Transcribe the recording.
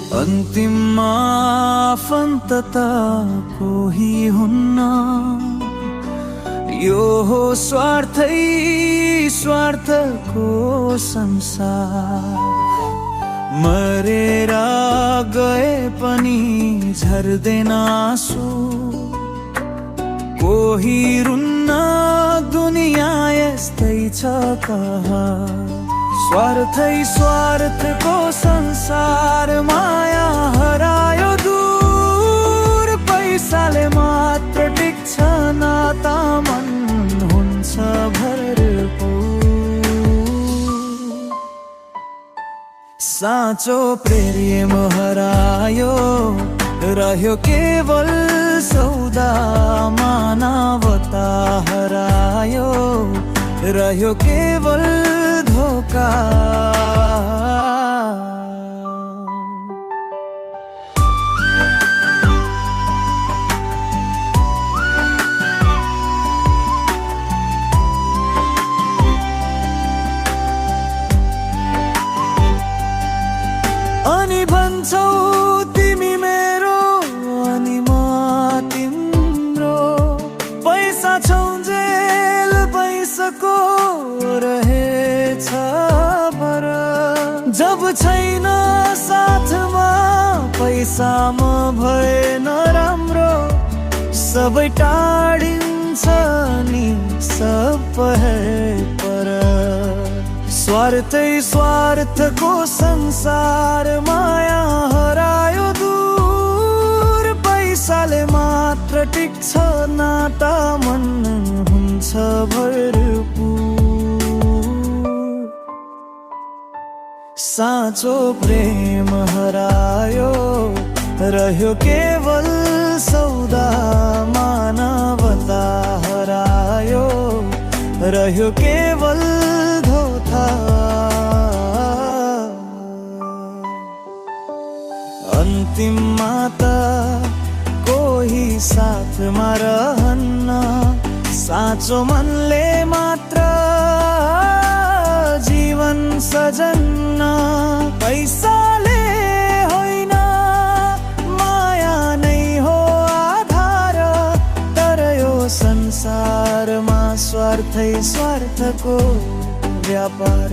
अन्तिममा आफन्त त कोही हुन्न, यो हो स्वार्थको संसार। मरेर गए पनि झर्दैन आँसु, कोही रुन्न दुनिया यस्तै छ कहाँ। स्वार्थको संसार, माया हरायो दूर, पैसाले मात्र टिक्छ नाता, मन हुन्छ भरपूर। साँचो प्रेम हरायो, रह्यो केवल सौदा, मानवता हरायो, रह्यो केवल धोका। अनि भन्छौ तिमी मेरो, अनि म तिम्रो, पैसा छौन्जेल पैसाको रहेछ भर। जब छैन साथमा पैसामा भएन राम्रो, सबै टाढिन्छ नि सब पर। स्वार्थको संसार, माया हरायो दूर, पैसाले मात्र टिक्छ नाता, मन हुन्छ भरपूर। साँचो प्रेम हरायो, रह्यो केवल सौदा, मानवता हरायो, रह्यो केवल धोका। अन्तिममा त कोही साथमा रहन्न, साँचो मनले मात्र जीवन सजन्न। पैसाले होइन माया नै हो आधार, तर यो संसारमा स्वार्थको व्यापार।